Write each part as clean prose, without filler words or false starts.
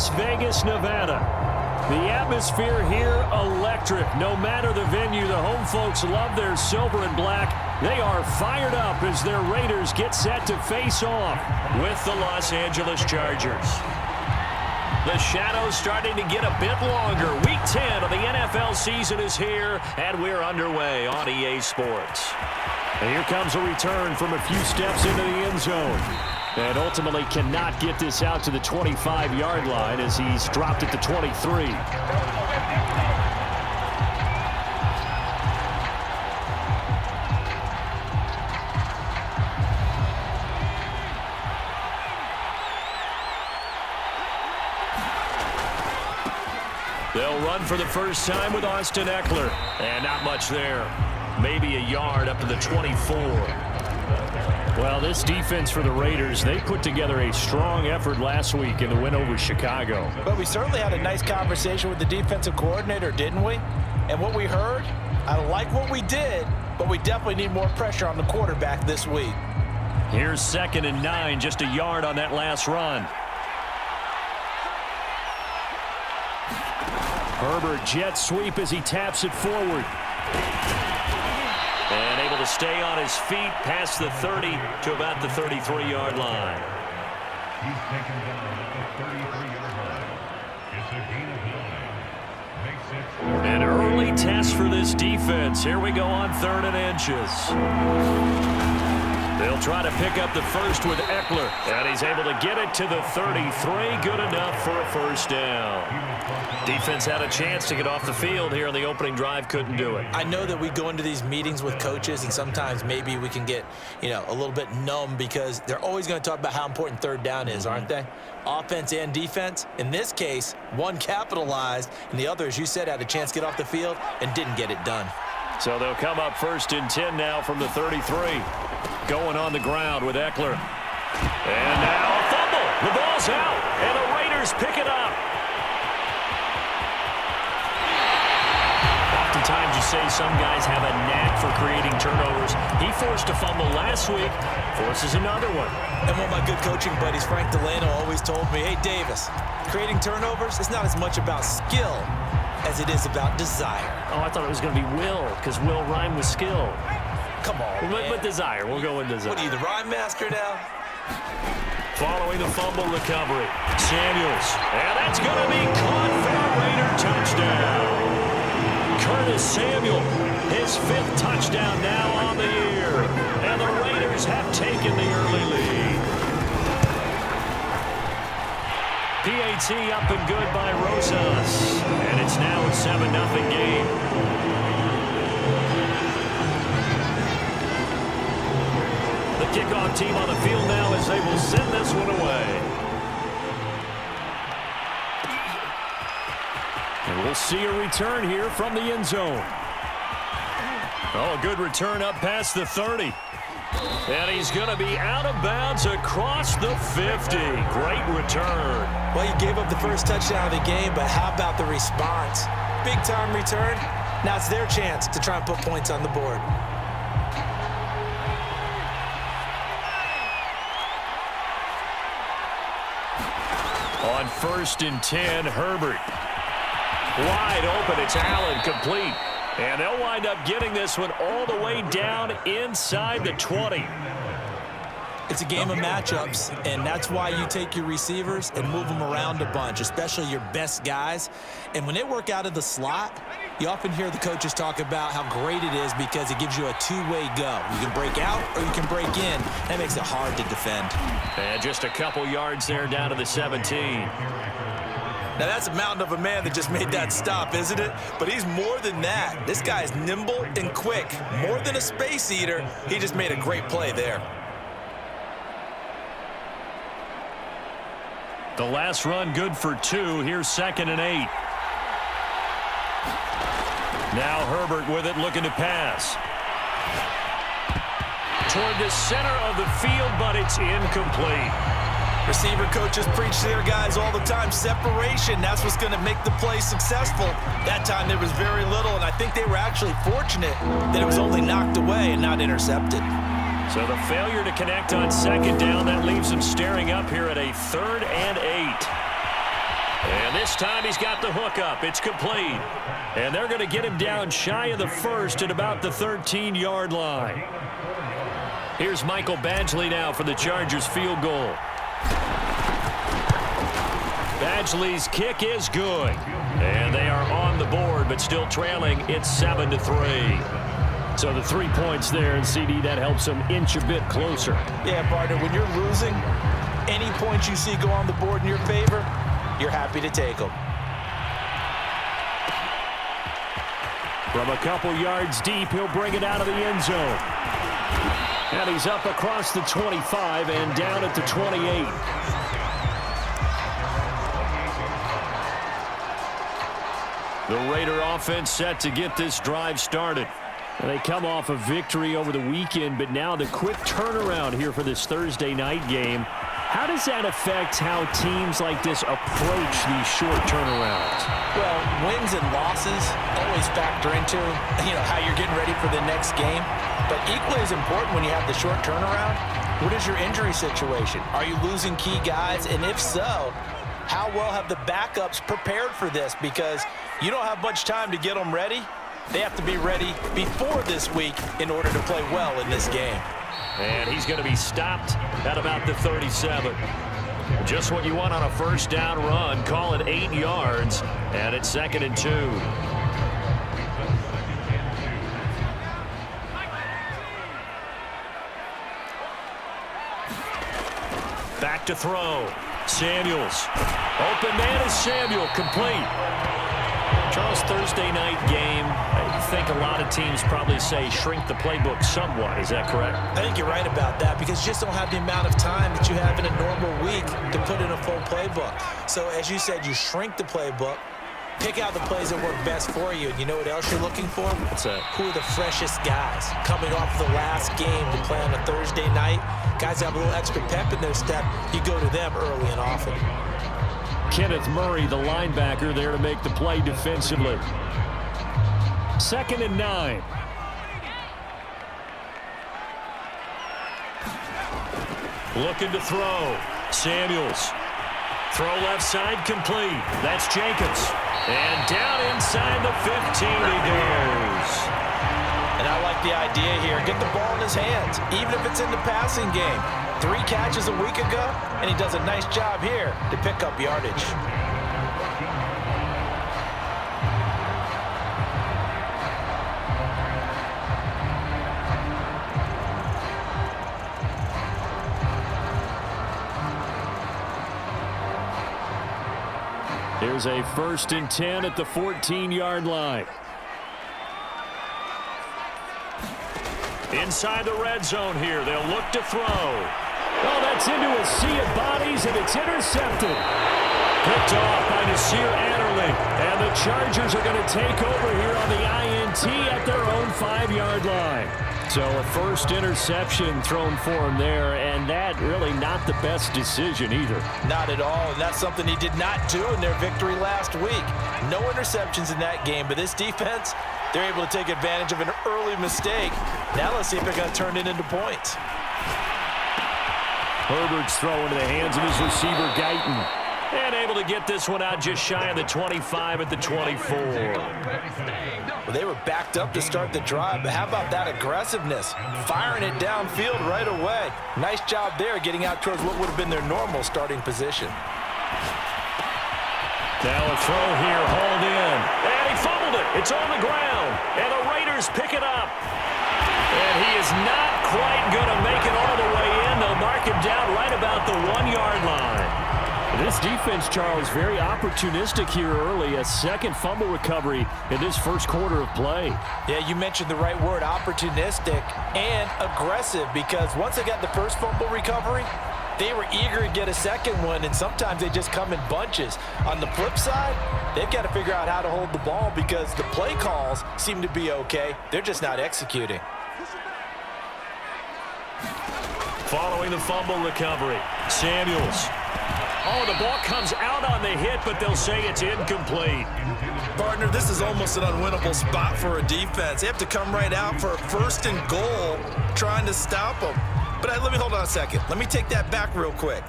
Las Vegas, Nevada. The atmosphere here, electric. No matter the venue, the home folks love their silver and black. They are fired up as their Raiders get set to face off with the Los Angeles Chargers. The shadows starting to get a bit longer. Week 10 of the NFL season is here, and we're underway on EA Sports. And here comes a return from a few steps into the end zone. And ultimately cannot get this out to the 25-yard line as he's dropped at the 23. They'll run for the first time with Austin Eckler. And not much there. Maybe a yard up to the 24. Well, this defense for the Raiders, they put together a strong effort last week in the win over Chicago. But we certainly had a nice conversation with the defensive coordinator, didn't we? And what we heard, I like what we did, but we definitely need more pressure on the quarterback this week. Here's 2nd and 9, just a yard on that last run. Herbert jet sweep as he taps it forward. And able to stay on his feet past the 30 to about the 33-yard line. He's taken down at the 33-yard line. It's a gain of 9. Makes it An early test for this defense. Here we go on 3rd and inches. They'll try to pick up the first with Eckler. And he's able to get it to the 33. Good enough for a first down. Defense had a chance to get off the field here in the opening drive. Couldn't do it. I know that we go into these meetings with coaches, and sometimes maybe we can get, a little bit numb because they're always going to talk about how important 3rd down is, aren't they? Offense and defense. In this case, one capitalized, and the other, as you said, had a chance to get off the field and didn't get it done. So they'll come up 1st and 10 now from the 33. Going on the ground with Eckler. And now a fumble. The ball's out, and the Raiders pick it up. Oftentimes you say some guys have a knack for creating turnovers. He forced a fumble last week, forces another one. And one of my good coaching buddies, Frank Delano, always told me, hey, Davis, creating turnovers is not as much about skill as it is about desire. Oh, I thought it was going to be will, because will rhyme with skill. Come on, man. But desire. We'll go with desire. What are you, the rhyme master now? Following the fumble recovery, Samuels. And that's going to be caught for a Raider touchdown. Curtis Samuel, his 5th touchdown now on the year. And the Raiders have taken the early lead. PAT up and good by Rosas. And it's now a 7-0 game. The kickoff team on the field now as they will send this one away. And we'll see a return here from the end zone. Oh, a good return up past the 30. And he's going to be out of bounds across the 50. Great return. Well, you gave up the first touchdown of the game, but how about the response? Big-time return. Now it's their chance to try and put points on the board. On 1st and 10, Herbert. Wide open, it's Allen, complete. And they'll wind up getting this one all the way down inside the 20. It's a game of matchups, and that's why you take your receivers and move them around a bunch, especially your best guys. And when they work out of the slot, you often hear the coaches talk about how great it is because it gives you a two-way go. You can break out or you can break in. That makes it hard to defend. And just a couple yards there down to the 17. Now, that's a mountain of a man that just made that stop, isn't it? But he's more than that. This guy's nimble and quick. More than a space eater, he just made a great play there. The last run good for 2. Here's 2nd and 8. Now Herbert with it, looking to pass. Toward the center of the field, but it's incomplete. Receiver coaches preach to their guys all the time. Separation, that's what's going to make the play successful. That time there was very little, and I think they were actually fortunate that it was only knocked away and not intercepted. So the failure to connect on 2nd down, that leaves them staring up here at a 3rd and 8. This time he's got the hook up. It's complete. And they're going to get him down shy of the first at about the 13-yard line. Here's Michael Badgley now for the Chargers field goal. Badgley's kick is good. And they are on the board, but still trailing. It's 7-3. So the 3 points there, and CD, that helps them inch a bit closer. Yeah, partner, when you're losing, any points you see go on the board in your favor, you're happy to take them. From a couple yards deep, he'll bring it out of the end zone. And he's up across the 25 and down at the 28. The Raider offense set to get this drive started. They come off a victory over the weekend, but now the quick turnaround here for this Thursday night game. How does that affect how teams like this approach these short turnarounds? Well, wins and losses always factor into, how you're getting ready for the next game. But equally as important when you have the short turnaround, what is your injury situation? Are you losing key guys? And if so, how well have the backups prepared for this? Because you don't have much time to get them ready. They have to be ready before this week in order to play well in this game. And he's going to be stopped at about the 37. Just what you want on a first down run. Call it 8 yards, and it's 2nd and 2. Back to throw. Samuels. Open man is Samuel. Complete. Charles, Thursday night game, I think a lot of teams probably say shrink the playbook somewhat. Is that correct? I think you're right about that because you just don't have the amount of time that you have in a normal week to put in a full playbook. So as you said, you shrink the playbook, pick out the plays that work best for you. And you know what else you're looking for? What's that? Who are the freshest guys coming off the last game to play on a Thursday night? Guys have a little extra pep in their step. You go to them early and often. Kenneth Murray, the linebacker, there to make the play defensively. 2nd and 9. Looking to throw. Samuels. Throw left side complete. That's Jacobs. And down inside the 15 he goes. And I like the idea here. Get the ball in his hands, even if it's in the passing game. 3 catches a week ago, and he does a nice job here to pick up yardage. Here's a 1st and 10 at the 14-yard line. Inside the red zone here. They'll look to throw. Oh, that's into a sea of bodies, and it's intercepted. Picked off by Nasir Adderley. And the Chargers are going to take over here on the INT at their own 5-yard line. So a first interception thrown for him there, and that really not the best decision either. Not at all, and that's something he did not do in their victory last week. No interceptions in that game, but this defense, they're able to take advantage of an early mistake. Now let's see if they're going to turn it into points. Herbert's throw into the hands of his receiver, Guyton. And able to get this one out just shy of the 25 at the 24. Well, they were backed up to start the drive, but how about that aggressiveness? Firing it downfield right away. Nice job there getting out towards what would have been their normal starting position. Now a throw here, hauled in. And he fumbled it. It's on the ground. And the Raiders pick it up. And he is not quite going to make it all the way in. They'll mark him down right about the 1-yard line. This defense, Charles, very opportunistic here early. A second fumble recovery in this first quarter of play. Yeah, you mentioned the right word, opportunistic and aggressive, because once they got the first fumble recovery, they were eager to get a second one, and sometimes they just come in bunches. On the flip side, they've got to figure out how to hold the ball because the play calls seem to be okay. They're just not executing. Following the fumble recovery, Samuels. Oh, the ball comes out on the hit, but they'll say it's incomplete. Partner, this is almost an unwinnable spot for a defense. They have to come right out for a 1st and goal trying to stop them. But let me hold on a second. Let me take that back real quick.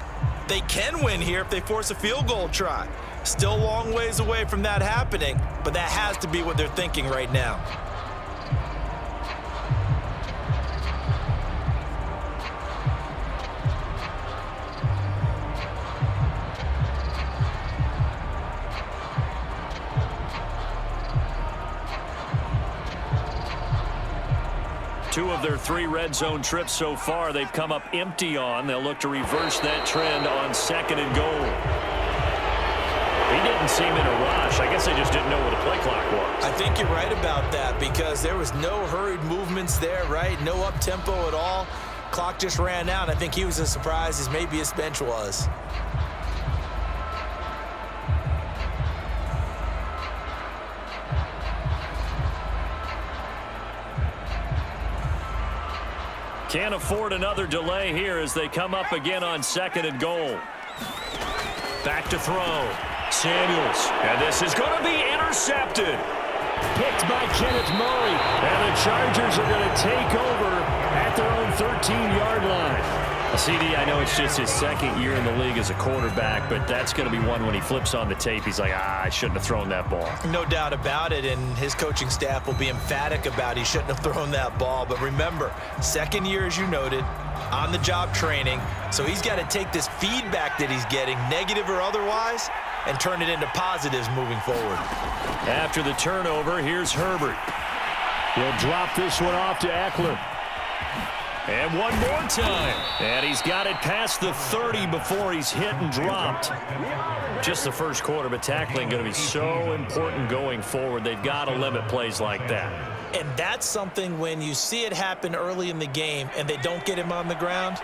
They can win here if they force a field goal try. Still a long ways away from that happening, but that has to be what they're thinking right now. Two of their 3 red zone trips so far, they've come up empty on. They'll look to reverse that trend on 2nd and goal. He didn't seem in a rush. I guess they just didn't know what the play clock was. I think you're right about that because there was no hurried movements there, right? No up-tempo at all. Clock just ran out. I think he was as surprised as maybe his bench was. Can't afford another delay here as they come up again on 2nd and goal. Back to throw. Samuels. And this is going to be intercepted. Picked by Kenneth Murray. And the Chargers are going to take over at their own 13-yard line. CD, I know it's just his 2nd year in the league as a quarterback, but that's going to be one when he flips on the tape, he's like, I shouldn't have thrown that ball. No doubt about it, and his coaching staff will be emphatic about he shouldn't have thrown that ball. But remember, 2nd year, as you noted, on-the-job training, so he's got to take this feedback that he's getting, negative or otherwise, and turn it into positives moving forward. After the turnover, here's Herbert. He'll drop this one off to Eckler. And one more time. And he's got it past the 30 before he's hit and dropped. Just the first quarter, but tackling going to be so important going forward. They've got to limit plays like that. And that's something when you see it happen early in the game and they don't get him on the ground,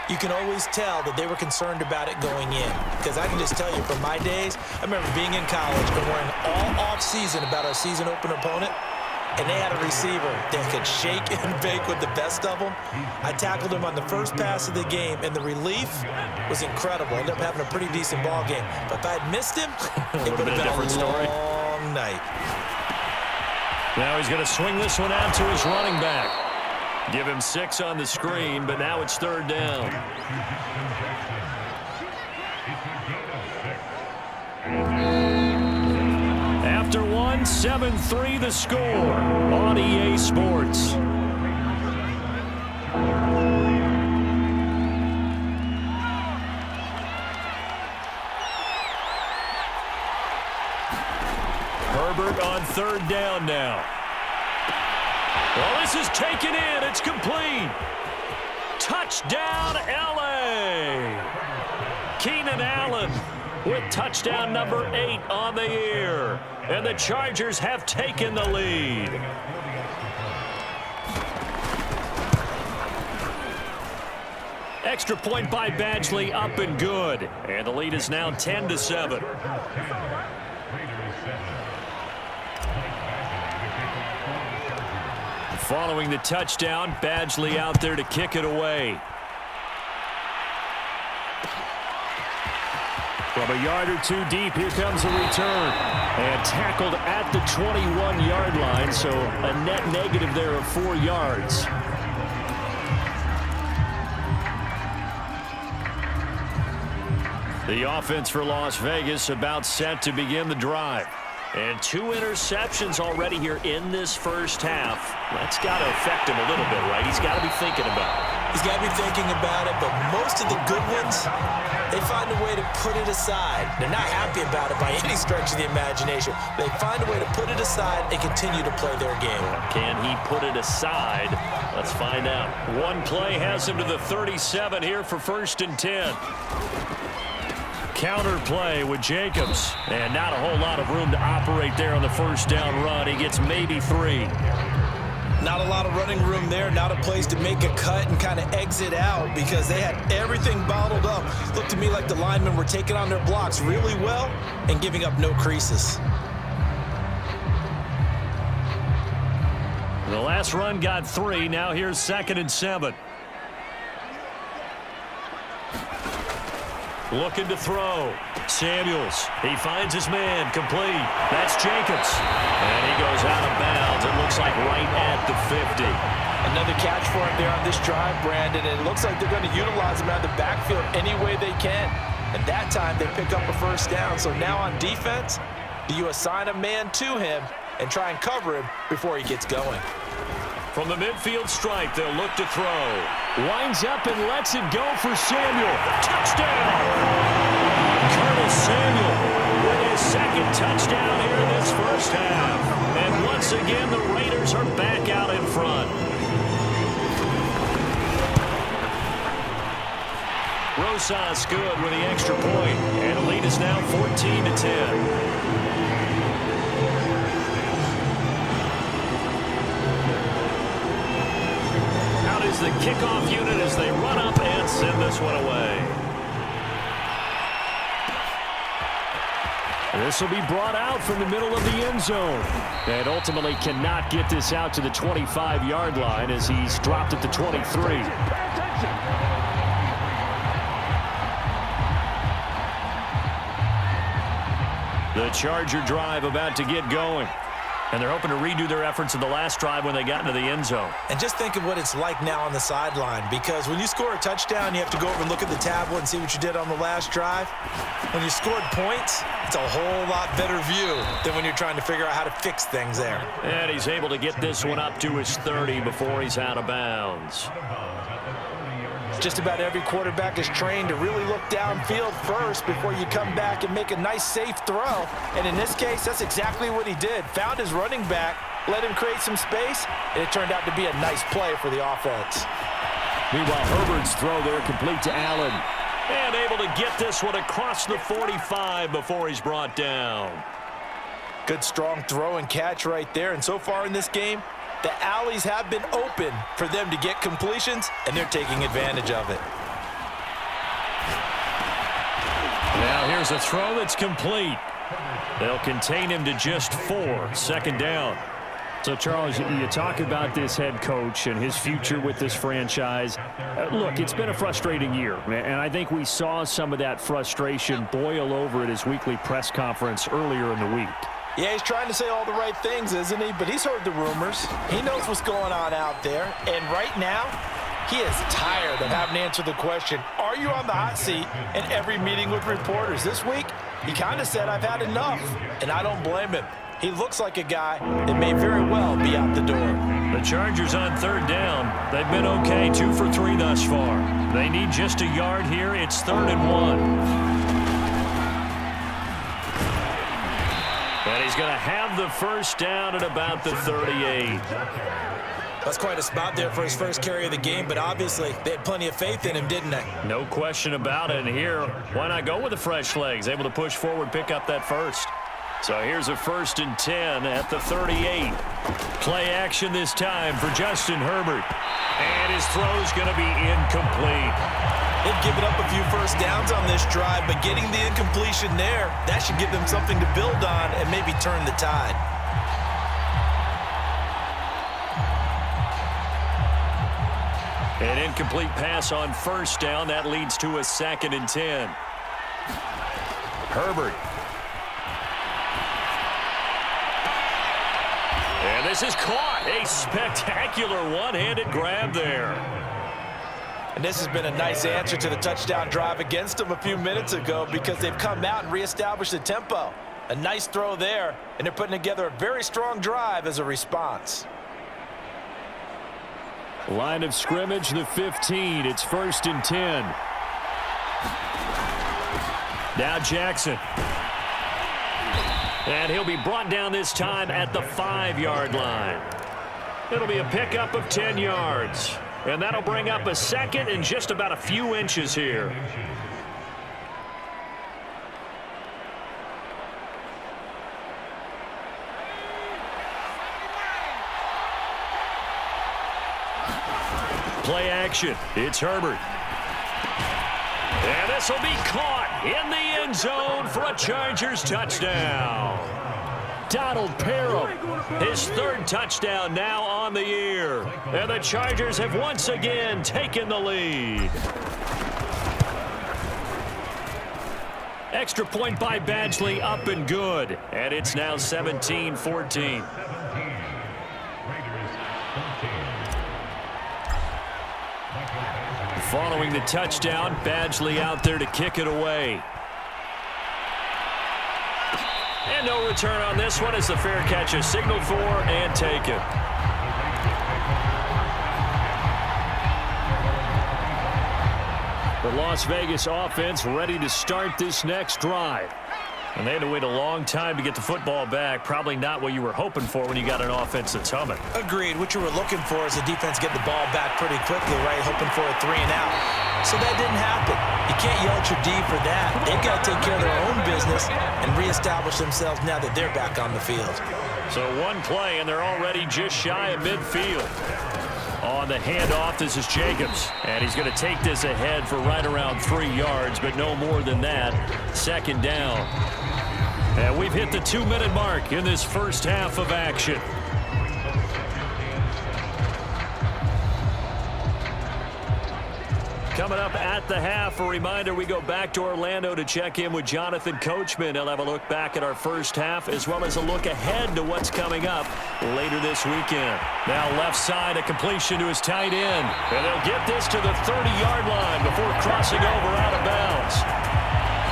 you can always tell that they were concerned about it going in. Because I can just tell you from my days, I remember being in college and worrying all off-season about our season opener opponent. And they had a receiver that could shake and bake with the best of them. I tackled him on the first pass of the game, and the relief was incredible. Ended up having a pretty decent ball game. But if I had missed him, it would have been a different story. Long night. Now he's going to swing this one out to his running back. Give him 6 on the screen, but now it's 3rd down. After 1, 7-3 the score on EA Sports. Herbert on 3rd down now. Well, this is taken in. It's complete. Touchdown, LA. Keenan Allen with touchdown number 8 on the year. And the Chargers have taken the lead. Extra point by Badgley, up and good. And the lead is now 10-7. Following the touchdown, Badgley out there to kick it away. From a yard or 2 deep, here comes the return. And tackled at the 21-yard line, so a net negative there of 4 yards. The offense for Las Vegas about set to begin the drive. And 2 interceptions already here in this first half. That's got to affect him a little bit, right? He's got to be thinking about it. He's got to be thinking about it, but most of the good ones, they find a way to put it aside. They're not happy about it by any stretch of the imagination. They find a way to put it aside and continue to play their game. Can he put it aside? Let's find out. One play has him to the 37 here for 1st and 10. Counter play with Jacobs. And not a whole lot of room to operate there on the 1st down run. He gets maybe 3. Not a lot of running room there. Not a place to make a cut and kind of exit out because they had everything bottled up. Looked to me like the linemen were taking on their blocks really well and giving up no creases. The last run got 3. Now here's 2nd and 7. Looking to throw. Samuels. He finds his man. Complete. That's Jacobs. And he goes out of bounds. It looks like right at the 50. Another catch for him there on this drive, Brandon. And it looks like they're going to utilize him out of the backfield any way they can. And that time they pick up a first down. So now on defense, do you assign a man to him and try and cover him before he gets going? From the midfield stripe, they'll look to throw. Winds up and lets it go for Samuel. Touchdown! Colonel Samuel with his second touchdown here in this first half. And once again, the Raiders are back out in front. Rosas good with the extra point. And the lead is now 14-10. Is the kickoff unit as they run up and send this one away. This will be brought out from the middle of the end zone. And ultimately cannot get this out to the 25-yard line as he's dropped at the 23. The Charger drive about to get going. And they're hoping to redo their efforts in the last drive when they got into the end zone. And just think of what it's like now on the sideline, because when you score a touchdown, you have to go over and look at the tablet and see what you did on the last drive. When you scored points, it's a whole lot better view than when you're trying to figure out how to fix things there. And he's able to get this one up to his 30 before he's out of bounds. Just about every quarterback is trained to really look downfield first before you come back and make a nice, safe throw. And in this case, that's exactly what he did. Found his running back, let him create some space, and it turned out to be a nice play for the offense. Meanwhile, Herbert's throw there complete to Allen. And able to get this one across the 45 before he's brought down. Good, strong throw and catch right there. And so far in this game, the alleys have been open for them to get completions, and they're taking advantage of it. Now here's a throw that's complete. They'll contain him to just 4. Second down. So, Charles, you talk about this head coach and his future with this franchise. Look, it's been a frustrating year, and I think we saw some of that frustration boil over at his weekly press conference earlier in the week. Yeah, he's trying to say all the right things, isn't he? But he's heard the rumors. He knows what's going on out there. And right now, he is tired of having to answer the question, are you on the hot seat in every meeting with reporters? This week, he kind of said, I've had enough. And I don't blame him. He looks like a guy that may very well be out the door. The Chargers on third down. They've been okay, 2 for 3 thus far. They need just a yard here. It's 3rd and 1. And he's going to have the first down at about the 38. That's quite a spot there for his first carry of the game, but obviously they had plenty of faith in him, didn't they? No question about it. And here, why not go with the fresh legs? Able to push forward, pick up that first. So here's a 1st and 10 at the 38. Play action this time for Justin Herbert. And his throw's going to be incomplete. They've given up a few first downs on this drive, but getting the incompletion there, that should give them something to build on and maybe turn the tide. An incomplete pass on first down. That leads to a 2nd and 10. Herbert. And this is caught. A spectacular one-handed grab there. And this has been a nice answer to the touchdown drive against them a few minutes ago because they've come out and reestablished the tempo. A nice throw there, and they're putting together a very strong drive as a response. Line of scrimmage, the 15. It's 1st and 10. Now Jackson. And he'll be brought down this time at the 5-yard line. It'll be a pickup of 10 yards. And that'll bring up a 2nd and just about a few inches here. Play action. It's Herbert. And this will be caught in the end zone for a Chargers touchdown. Donald Parham, his 3rd touchdown now on the year. And the Chargers have once again taken the lead. Extra point by Badgley, up and good. And it's now 17-14. Following the touchdown, Badgley out there to kick it away. And no return on this one as the fair catch is signaled for and taken. The Las Vegas offense ready to start this next drive. And they had to wait a long time to get the football back. Probably not what you were hoping for when you got an offense that's humming. Agreed. What you were looking for is the defense get the ball back pretty quickly, right? Hoping for a 3 and out. So that didn't happen. You can't yell at your D for that. They've got to take care of their own business and reestablish themselves now that they're back on the field. So one play, and they're already just shy of midfield. On the handoff, this is Jacobs. And he's going to take this ahead for right around 3 yards, but no more than that. Second down. And we've hit the 2-minute mark in this first half of action. Coming up at the half, a reminder, we go back to Orlando to check in with Jonathan Coachman. He'll have a look back at our first half as well as a look ahead to what's coming up later this weekend. Now left side, a completion to his tight end. And they'll get this to the 30-yard line before crossing over out of bounds.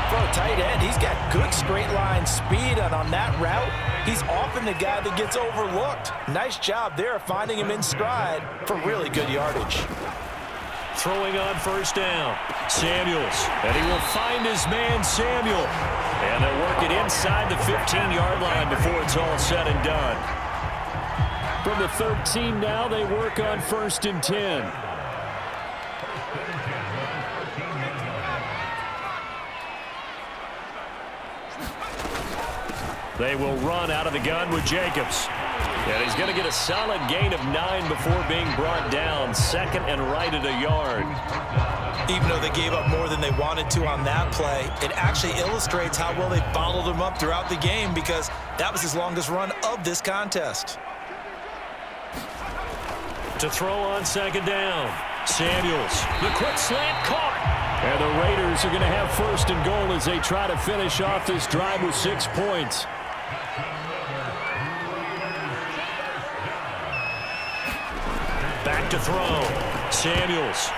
For a tight end, he's got good straight line speed, and on that route, he's often the guy that gets overlooked. Nice job there of finding him in stride for really good yardage. Throwing on first down, Samuels, and he will find his man Samuel. And they'll work it inside the 15-yard line before it's all said and done. From the 13 now, they work on 1st and 10. They will run out of the gun with Jacobs. And he's going to get a solid gain of 9 before being brought down. 2nd and right at a yard. Even though they gave up more than they wanted to on that play, it actually illustrates how well they followed him up throughout the game because that was his longest run of this contest. To throw on 2nd down, Samuels. The quick slant caught. And the Raiders are going to have 1st and goal as they try to finish off this drive with 6 points. Back to throw. Samuels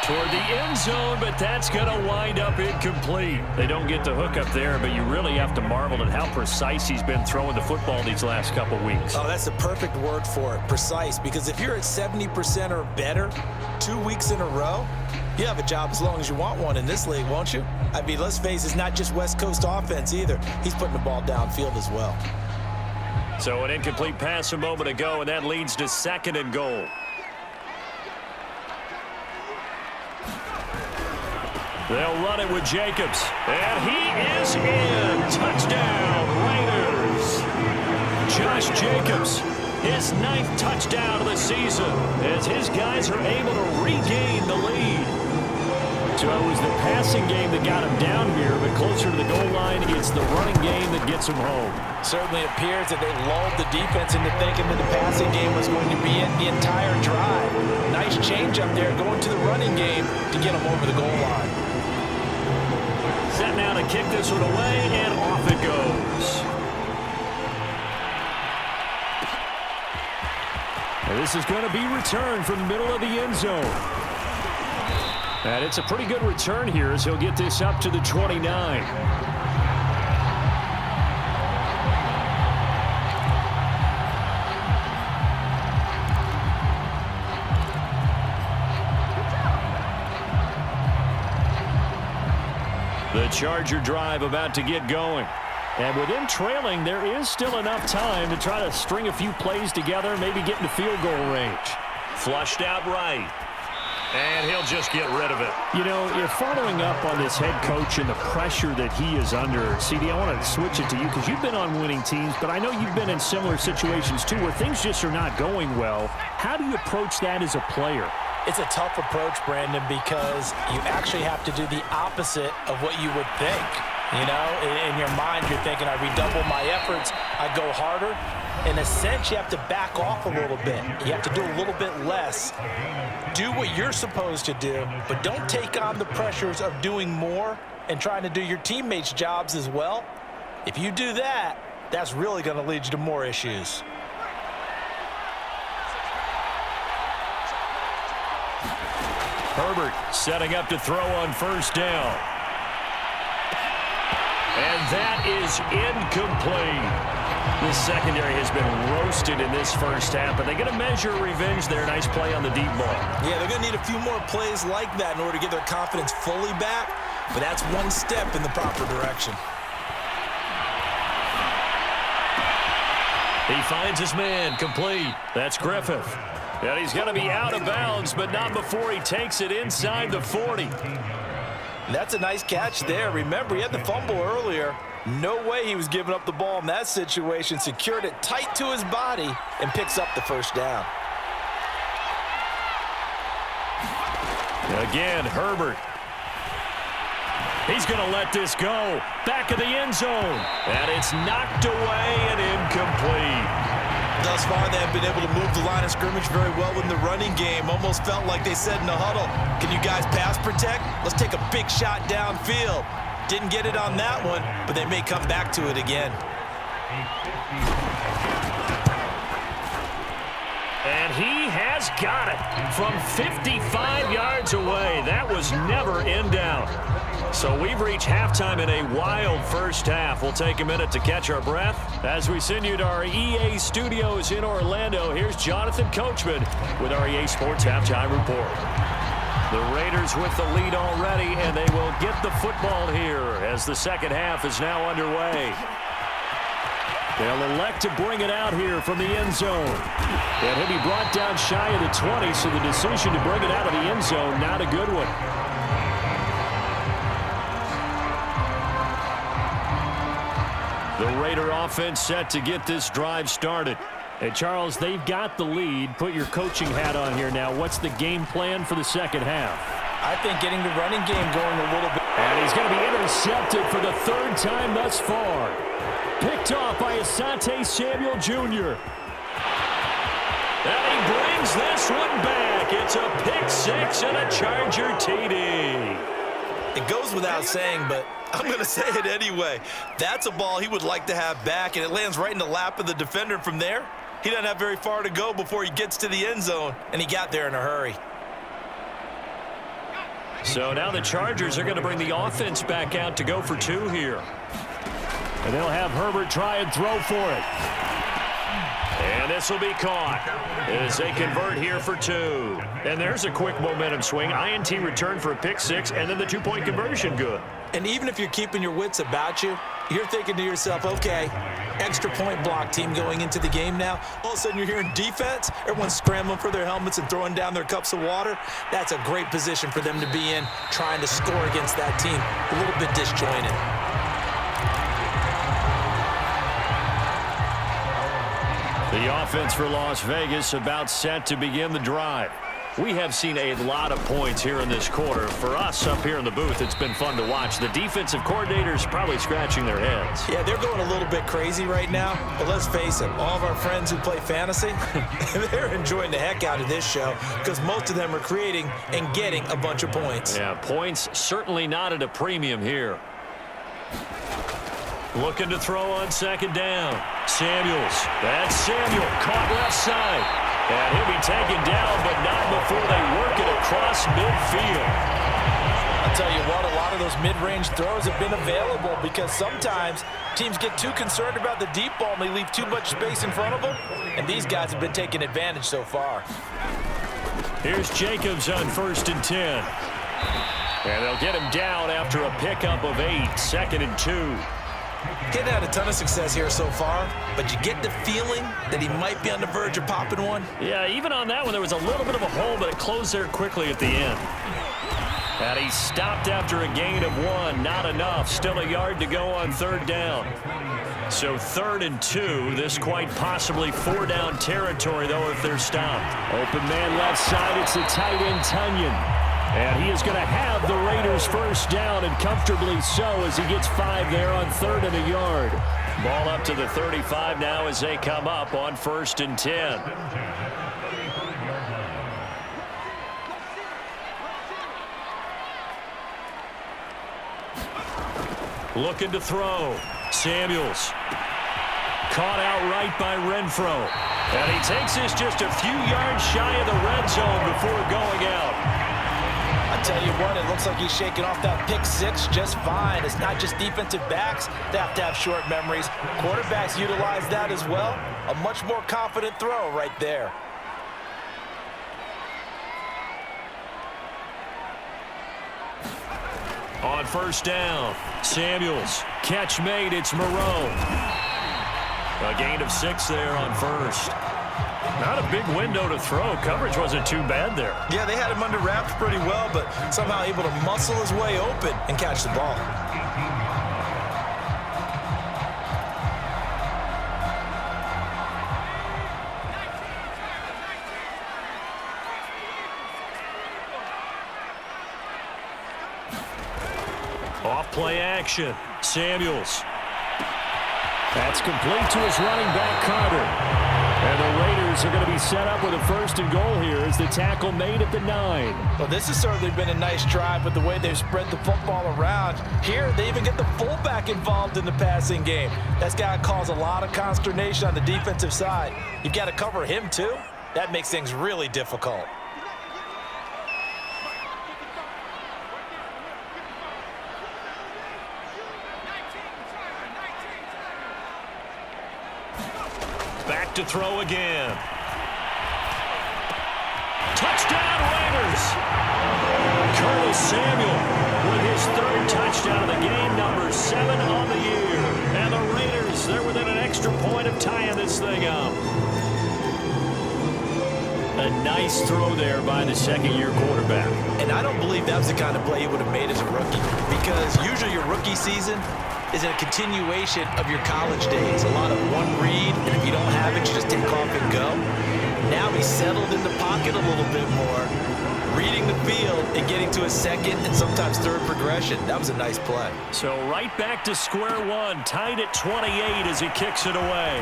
toward the end zone, but that's going to wind up incomplete. They don't get the hook up there, but you really have to marvel at how precise he's been throwing the football these last couple weeks. Oh, that's the perfect word for it, precise, because if you're at 70% or better 2 weeks in a row, you have a job as long as you want one in this league, won't you? I mean, let's face it, it's not just West Coast offense either. He's putting the ball downfield as well. So an incomplete pass a moment ago, and that leads to 2nd and goal. They'll run it with Jacobs. And he is in. Touchdown, Raiders. Josh Jacobs, his 9th touchdown of the season as his guys are able to regain the lead. So it was the passing game that got him down here, but closer to the goal line, it's the running game that gets him home. Certainly appears that they lulled the defense into thinking that the passing game was going to be in the entire drive. Nice change up there going to the running game to get him over the goal line. Set now to kick this one away, and off it goes. And this is going to be returned from the middle of the end zone. And it's a pretty good return here as he'll get this up to the 29. The Charger drive about to get going. And with him trailing, there is still enough time to try to string a few plays together, maybe get into field goal range. Flushed out right. And he'll just get rid of it. You know, you're following up on this head coach and the pressure that he is under. CD, I want to switch it to you because you've been on winning teams, but I know you've been in similar situations too where things just are not going well. How do you approach that as a player? It's a tough approach, Brandon, because you actually have to do the opposite of what you would think. You know, in your mind, you're thinking, I redouble my efforts, I go harder. In a sense, you have to back off a little bit. You have to do a little bit less. Do what you're supposed to do, but don't take on the pressures of doing more and trying to do your teammates' jobs as well. If you do that, that's really going to lead you to more issues. Herbert setting up to throw on first down. And that is incomplete. The secondary has been roasted in this first half, but they're going to measure revenge there. Nice play on the deep ball. Yeah, they're going to need a few more plays like that in order to get their confidence fully back, but that's one step in the proper direction. He finds his man, complete. That's Griffith. And he's going to be out of bounds, but not before he takes it inside the 40. That's a nice catch there. Remember, he had the fumble earlier. No way he was giving up the ball in that situation. Secured it tight to his body and picks up the first down. Again, Herbert. He's going to let this go. Back of the end zone. And it's knocked away and incomplete. Thus far, they have been able to move the line of scrimmage very well in the running game. Almost felt like they said in the huddle, can you guys pass protect? Let's take a big shot downfield. Didn't get it on that one, but they may come back to it again. And he has got it from 55 yards away. That was never in doubt. So we've reached halftime in a wild first half. We'll take a minute to catch our breath as we send you to our EA studios in Orlando. Here's Jonathan Coachman with our EA Sports Halftime Report. The Raiders with the lead already, and they will get the football here as the second half is now underway. They'll elect to bring it out here from the end zone. And he'll be brought down shy of the 20, so the decision to bring it out of the end zone, not a good one. The Raider offense set to get this drive started. Hey, Charles, they've got the lead. Put your coaching hat on here now. What's the game plan for the second half? I think getting the running game going a little bit. And he's going to be intercepted for the third time thus far. Picked off by Asante Samuel Jr. And he brings this one back. It's a pick six and a Charger TD. It goes without saying, but I'm going to say it anyway. That's a ball he would like to have back, and it lands right in the lap of the defender. From there, he doesn't have very far to go before he gets to the end zone, and he got there in a hurry. So now the Chargers are going to bring the offense back out to go for two here. And they'll have Herbert try and throw for it. And this will be caught as they convert here for two. And there's a quick momentum swing. INT return for a pick six, and then the two-point conversion good. And even if you're keeping your wits about you, you're thinking to yourself, okay, extra point block team going into the game now. All of a sudden you're hearing defense. Everyone's scrambling for their helmets and throwing down their cups of water. That's a great position for them to be in, trying to score against that team. A little bit disjointed. The offense for Las Vegas about set to begin the drive. We have seen a lot of points here in this quarter. For us up here in the booth, it's been fun to watch. The defensive coordinators probably scratching their heads. Yeah, they're going a little bit crazy right now. But let's face it, all of our friends who play fantasy, they're enjoying the heck out of this show because most of them are creating and getting a bunch of points. Yeah, points certainly not at a premium here. Looking to throw on second down. Samuels. That's Samuel. Caught left side. And he'll be taken down, but not before they work it across midfield. I'll tell you what, a lot of those mid-range throws have been available because sometimes teams get too concerned about the deep ball and they leave too much space in front of them. And these guys have been taking advantage so far. Here's Jacobs on 1st and 10. And they'll get him down after a pickup of 8. 2nd and 2. Getting had a ton of success here so far, but you get the feeling that he might be on the verge of popping one. Yeah, even on that one, there was a little bit of a hole, but it closed there quickly at the end. And he stopped after a gain of 1. Not enough. Still a yard to go on 3rd down. So 3rd and 2. This quite possibly 4-down territory, though, if they're stopped. Open man left side. It's the tight end, Tunyon. And he is going to have the Raiders first down, and comfortably so as he gets 5 there on 3rd and a yard. Ball up to the 35 now as they come up on 1st and 10. Looking to throw. Samuels. Caught outright by Renfro. And he takes this just a few yards shy of the red zone before going out. tell you what, it looks like he's shaking off that pick six just fine. It's not just defensive backs that have to have short memories. Quarterbacks utilize that as well. A much more confident throw right there. On first down, Samuels. Catch made, it's Moreau. A gain of 6 there on first. Not a big window to throw. Coverage wasn't too bad there. Yeah, they had him under wraps pretty well, but somehow able to muscle his way open and catch the ball. Off play action. Samuels. That's complete to his running back, Carter. And the Raiders are going to be set up with a first and goal here as the tackle made at the 9. Well, this has certainly been a nice drive with the way they've spread the football around. Here, they even get the fullback involved in the passing game. That's got to cause a lot of consternation on the defensive side. You've got to cover him, too. That makes things really difficult. Back to throw again. Touchdown, Raiders! Curtis Samuel with his 3rd touchdown of the game, number 7 on the year. And the Raiders, they're within an extra point of tying this thing up. A nice throw there by the second-year quarterback. And I don't believe that was the kind of play he would have made as a rookie, because usually your rookie season is a continuation of your college days. A lot of one read, and if you don't have it, you just take off and go. Now he's settled in the pocket a little bit more, reading the field and getting to a second and sometimes third progression. That was a nice play. So right back to square one, tied at 28 as he kicks it away.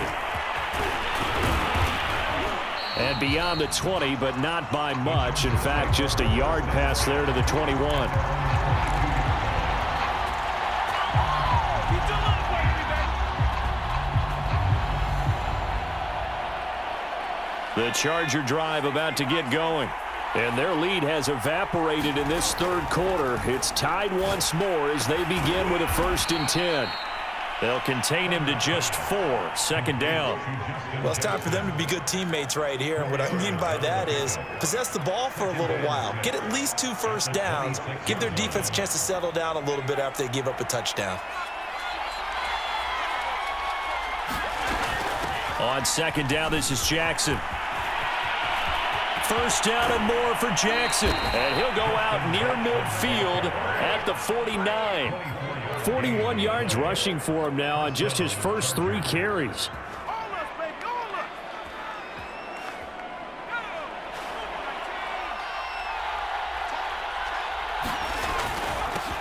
And beyond the 20, but not by much. In fact, just a yard pass there to the 21. The Charger drive about to get going. And their lead has evaporated in this 3rd quarter. It's tied once more as they begin with a 1st and 10. They'll contain him to just 4, 2nd down. Well, it's time for them to be good teammates right here. And what I mean by that is possess the ball for a little while. Get at least 2 first downs. Give their defense a chance to settle down a little bit after they give up a touchdown. On 2nd down, this is Jackson. First down and more for Jackson. And he'll go out near midfield at the 49. 41 yards rushing for him now on just his first 3 carries.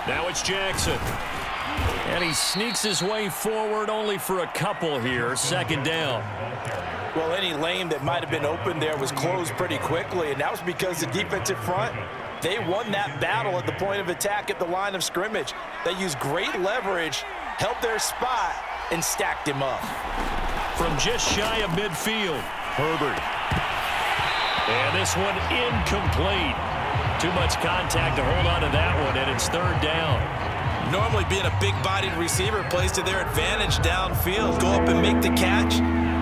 Now it's Jackson. And he sneaks his way forward only for a couple here. 2nd down. Well, any lane that might have been open there was closed pretty quickly, and that was because the defensive front, they won that battle at the point of attack at the line of scrimmage. They used great leverage, held their spot, and stacked him up. From just shy of midfield, Herbert. And this one incomplete. Too much contact to hold on to that one, and it's 3rd down. Normally being a big-bodied receiver plays to their advantage downfield. Go up and make the catch,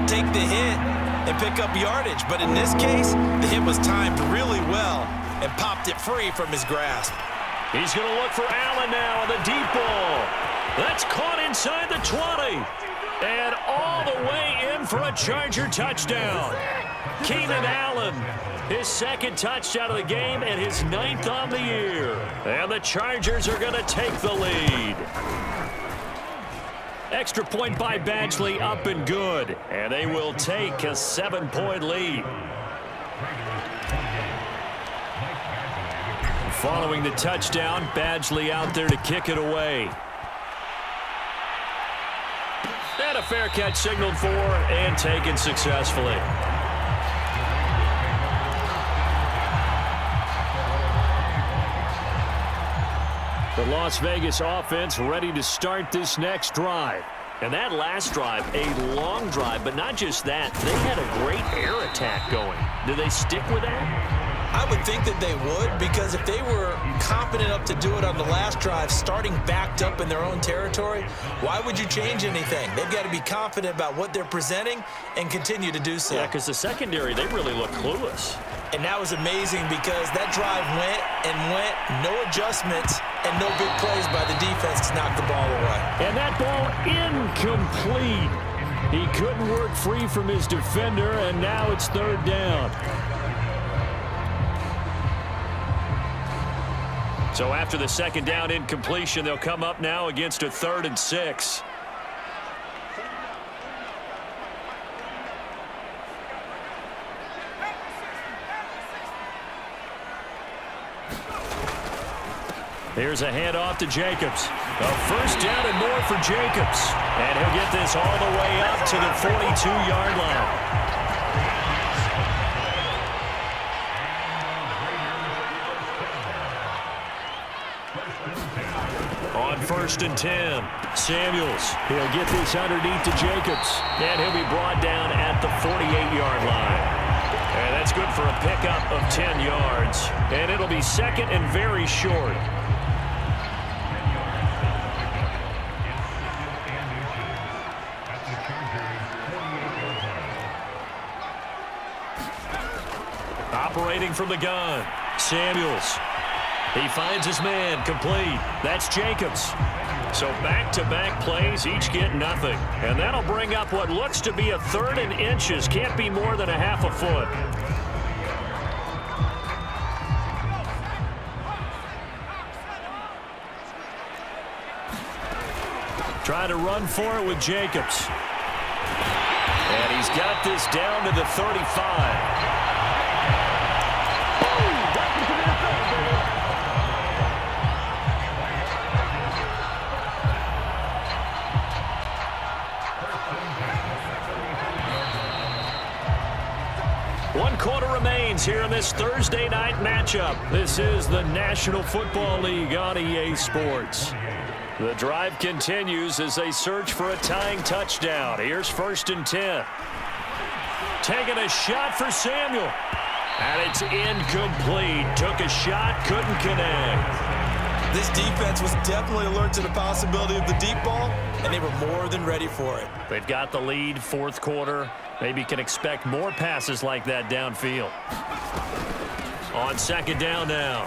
take the hit, and pick up yardage. But in this case, the hit was timed really well and popped it free from his grasp. He's going to look for Allen now on the deep ball. That's caught inside the 20. And all the way in for a Charger touchdown. Keenan Allen, his 2nd touchdown of the game and his 9th on the year. And the Chargers are going to take the lead. Extra point by Badgley, up and good. And they will take a 7-point lead. Following the touchdown, Badgley out there to kick it away. And a fair catch signaled for and taken successfully. The Las Vegas offense ready to start this next drive. And that last drive, a long drive, but not just that. They had a great air attack going. Do they stick with that? I would think that they would, because if they were confident enough to do it on the last drive, starting backed up in their own territory, why would you change anything? They've got to be confident about what they're presenting and continue to do so. Yeah, because the secondary, they really look clueless. And that was amazing because that drive went and went, no adjustments, and no big plays by the defense to knock the ball away. And that ball incomplete. He couldn't work free from his defender, and now it's third down. So after the second down incompletion, they'll come up now against a 3rd and 6. Here's a handoff to Jacobs. A first down and more for Jacobs. And he'll get this all the way up to the 42-yard line. On 1st and 10, Samuels. He'll get this underneath to Jacobs. And he'll be brought down at the 48-yard line. And that's good for a pickup of 10 yards. And it'll be 2nd and very short. Operating from the gun, Samuels. He finds his man, complete. That's Jacobs. So back-to-back plays, each get nothing. And that'll bring up what looks to be a 3rd and inches. Can't be more than a half a foot. Trying to run for it with Jacobs. And he's got this down to the 35. One quarter remains here in this Thursday night matchup. This is the National Football League on EA Sports. The drive continues as they search for a tying touchdown. Here's 1st and 10. Taking a shot for Samuel. And it's incomplete. Took a shot, couldn't connect. This defense was definitely alert to the possibility of the deep ball, and they were more than ready for it. They've got the lead, 4th quarter. Maybe can expect more passes like that downfield. On 2nd down now,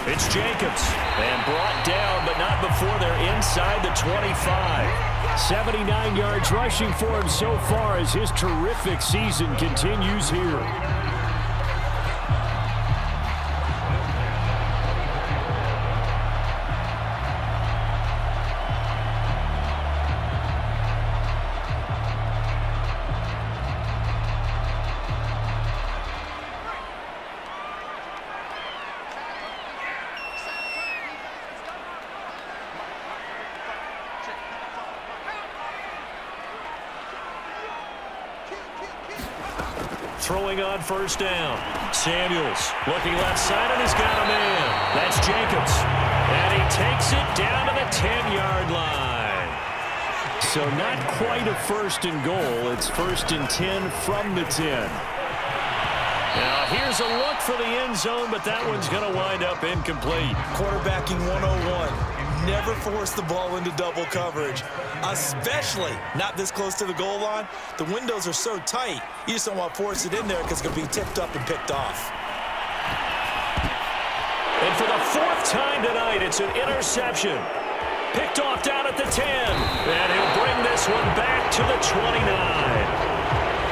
it's Jacobs. And brought down, but not before they're inside the 25. 79 yards rushing for him so far as his terrific season continues here. Throwing on 1st down. Samuels looking left side and he's got a man. That's Jacobs. And he takes it down to the 10-yard line. So not quite a 1st and goal. It's 1st and 10 from the 10. Now here's a look for the end zone, but that one's going to wind up incomplete. Quarterbacking 101. Never force the ball into double coverage, especially not this close to the goal line. The windows are so tight, you just don't want to force it in there because it's going to be tipped up and picked off. And for the 4th time tonight, it's an interception. Picked off down at the 10. And he'll bring this one back to the 29.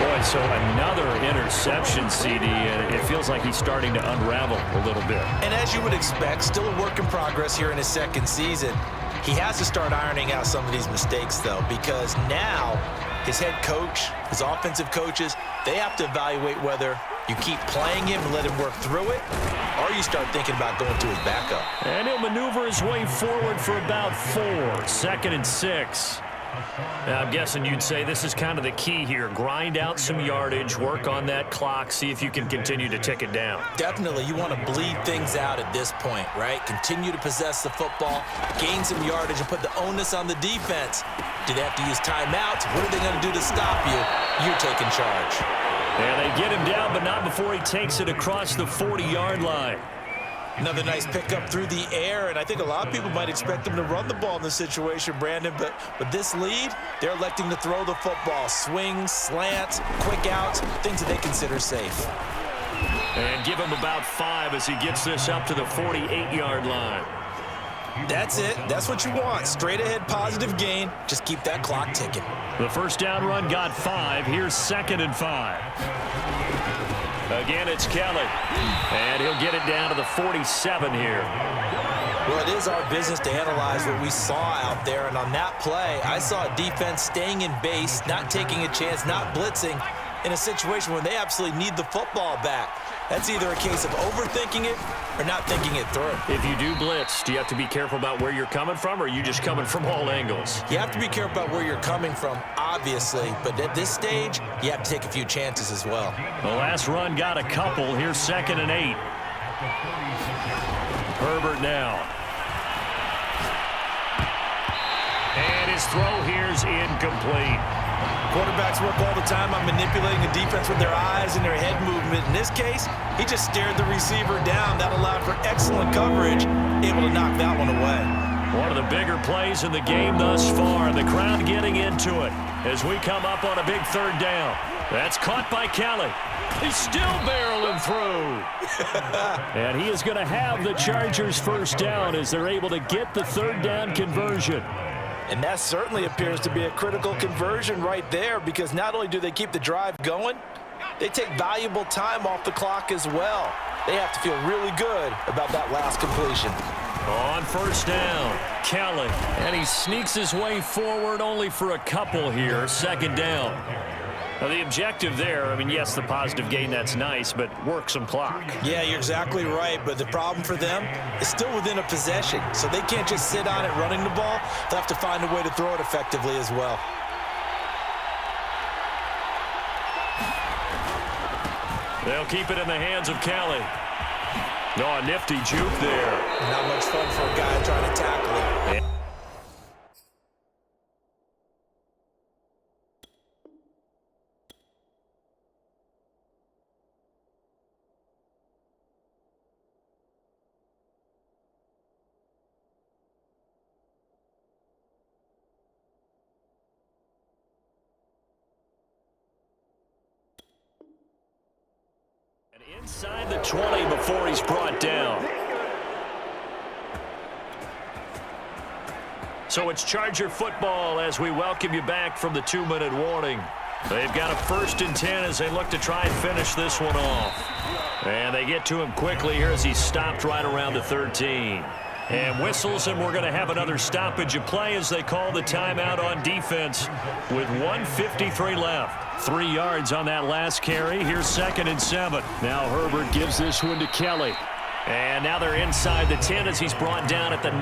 Boy, so another interception, CD, and it feels like he's starting to unravel a little bit. And as you would expect, still a work in progress here in his 2nd season. He has to start ironing out some of these mistakes, though, because now his head coach, his offensive coaches, they have to evaluate whether you keep playing him and let him work through it, or you start thinking about going to his backup. And he'll maneuver his way forward for about 4. 2nd and 6. Now, I'm guessing you'd say this is kind of the key here. Grind out some yardage, work on that clock, see if you can continue to tick it down. Definitely. You want to bleed things out at this point, right? Continue to possess the football, gain some yardage, and put the onus on the defense. Do they have to use timeouts? What are they going to do to stop you? You're taking charge. And they get him down, but not before he takes it across the 40-yard line. Another nice pickup through the air, and I think a lot of people might expect them to run the ball in this situation, Brandon, but with this lead, they're electing to throw the football. Swings, slants, quick outs, things that they consider safe. And give him about 5 as he gets this up to the 48-yard line. That's it. That's what you want. Straight ahead, positive gain. Just keep that clock ticking. The first down run got 5. Here's 2nd and 5. Again, it's Kelly. And he'll get it down to the 47 here. Well, it is our business to analyze what we saw out there. And on that play, I saw a defense staying in base, not taking a chance, not blitzing in a situation where they absolutely need the football back. That's either a case of overthinking it or not thinking it through. If you do blitz, do you have to be careful about where you're coming from, or are you just coming from all angles? You have to be careful about where you're coming from, obviously, but at this stage, you have to take a few chances as well. The last run got a couple. Here's 2nd and 8. Herbert now. And his throw here's incomplete. Quarterbacks work all the time on manipulating the defense with their eyes and their head movement. In this case, he just stared the receiver down. That allowed for excellent coverage, able to knock that one away. One of the bigger plays in the game thus far. The crowd getting into it as we come up on a big 3rd down. That's caught by Kelly. He's still barreling through. And he is going to have the Chargers' first down as they're able to get the 3rd down conversion. And that certainly appears to be a critical conversion right there, because not only do they keep the drive going, they take valuable time off the clock as well. They have to feel really good about that last completion. On 1st down, Kelly. And he sneaks his way forward only for a couple here. 2nd down. Now, the objective there, I mean, yes, the positive gain, that's nice, but work some clock. Yeah, you're exactly right, but the problem for them is still within a possession, so they can't just sit on it running the ball. They'll have to find a way to throw it effectively as well. They'll keep it in the hands of Kelly. Oh, a nifty juke there. Not much fun for a guy trying to tackle it. Inside the 20 before he's brought down. So it's Charger football as we welcome you back from the 2-minute warning. They've got a 1st and 10 as they look to try and finish this one off. And they get to him quickly here as he's stopped right around the 13. And whistles, and we're going to have another stoppage of play as they call the timeout on defense with 1:53 left. 3 yards on that last carry. Here's 2nd and 7. Now Herbert gives this one to Kelly. And now they're inside the 10 as he's brought down at the 9.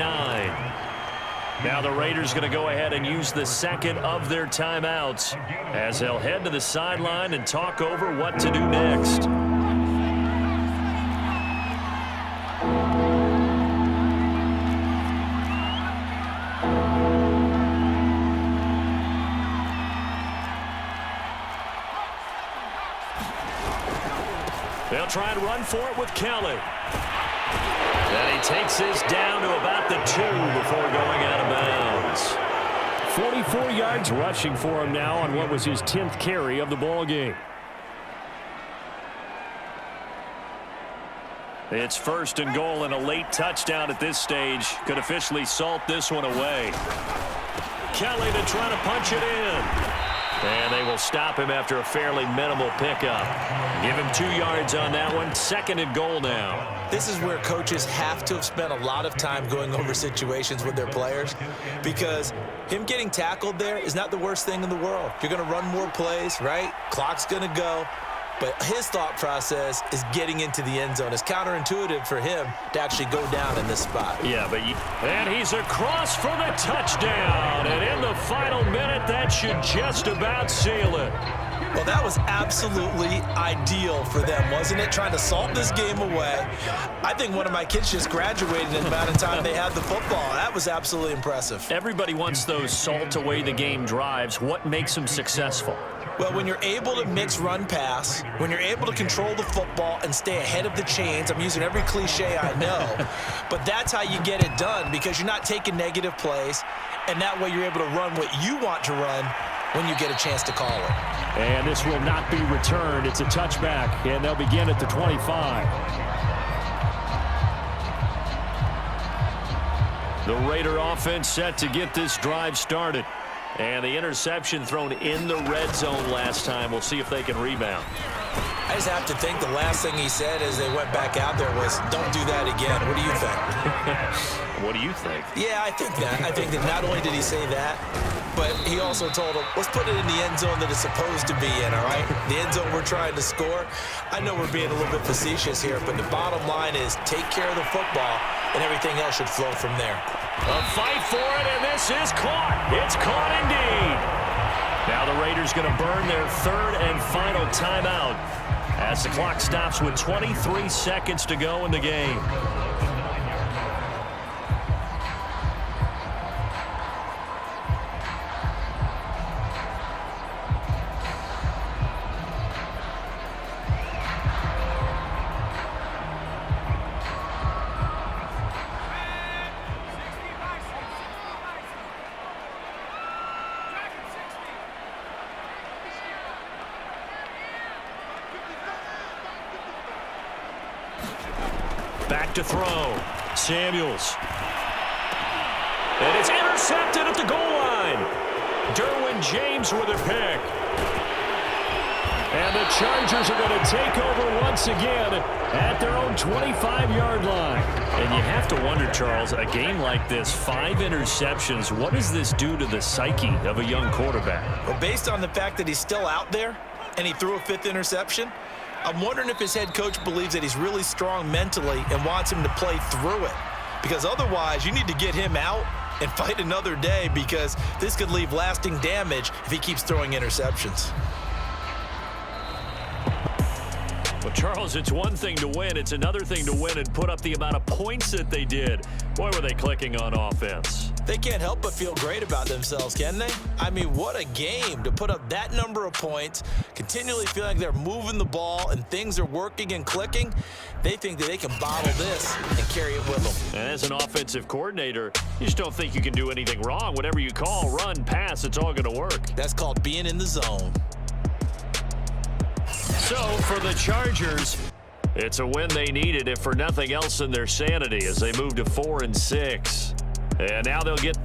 Now the Raiders going to go ahead and use the 2nd of their timeouts as they'll head to the sideline and talk over what to do next. They'll try and run for it with Kelly. And he takes this down to about the 2 before going out of bounds. 44 yards rushing for him now on what was his 10th carry of the ball game. It's 1st and goal, and a late touchdown at this stage could officially salt this one away. Kelly to try to punch it in. And they will stop him after a fairly minimal pickup. Give him 2 yards on that one. 2nd and goal now. This is where coaches have to have spent a lot of time going over situations with their players, because him getting tackled there is not the worst thing in the world. You're going to run more plays, right? Clock's going to go. But his thought process is getting into the end zone. It's counterintuitive for him to actually go down in this spot. Yeah, but and he's across for the touchdown. And in the final minute, that should just about seal it. Well, that was absolutely ideal for them, wasn't it? Trying to salt this game away. I think one of my kids just graduated in the amount of time they had the football. That was absolutely impressive. Everybody wants those salt away the game drives. What makes them successful? Well, when you're able to mix run-pass, when you're able to control the football and stay ahead of the chains, I'm using every cliche I know, but that's how you get it done because you're not taking negative plays, and that way you're able to run what you want to run when you get a chance to call it. And this will not be returned. It's a touchback, and they'll begin at the 25. The Raider offense set to get this drive started. And the interception thrown in the red zone last time. We'll see if they can rebound. I just have to think the last thing he said as they went back out there was, don't do that again. What do you think? What do you think? Yeah, I think that. I think that not only did he say that, but he also told him, let's put it in the end zone that it's supposed to be in, all right? The end zone we're trying to score. I know we're being a little bit facetious here, but the bottom line is take care of the football, and everything else should flow from there. A fight for it, and this is caught. It's caught indeed. Now the Raiders going to burn their third and final timeout as the clock stops with 23 seconds to go in the game. Back to throw. Samuels. And it's intercepted at the goal line. Derwin James with a pick. And the Chargers are going to take over once again at their own 25-yard line. And you have to wonder, Charles, a game like this, 5 interceptions, what does this do to the psyche of a young quarterback? Well, based on the fact that he's still out there and he threw a 5th interception, I'm wondering if his head coach believes that he's really strong mentally and wants him to play through it. Because otherwise, you need to get him out and fight another day because this could leave lasting damage if he keeps throwing interceptions. Well, Charles, it's one thing to win. It's another thing to win and put up the amount of points that they did. Boy, were they clicking on offense. They can't help but feel great about themselves, can they? I mean, what a game to put up that number of points, continually feeling like they're moving the ball and things are working and clicking. They think that they can bottle this and carry it with them. And as an offensive coordinator, you just don't think you can do anything wrong. Whatever you call, run, pass, it's all going to work. That's called being in the zone. So, for the Chargers, it's a win they needed, if for nothing else, in their sanity as they move to 4-6. And now they'll get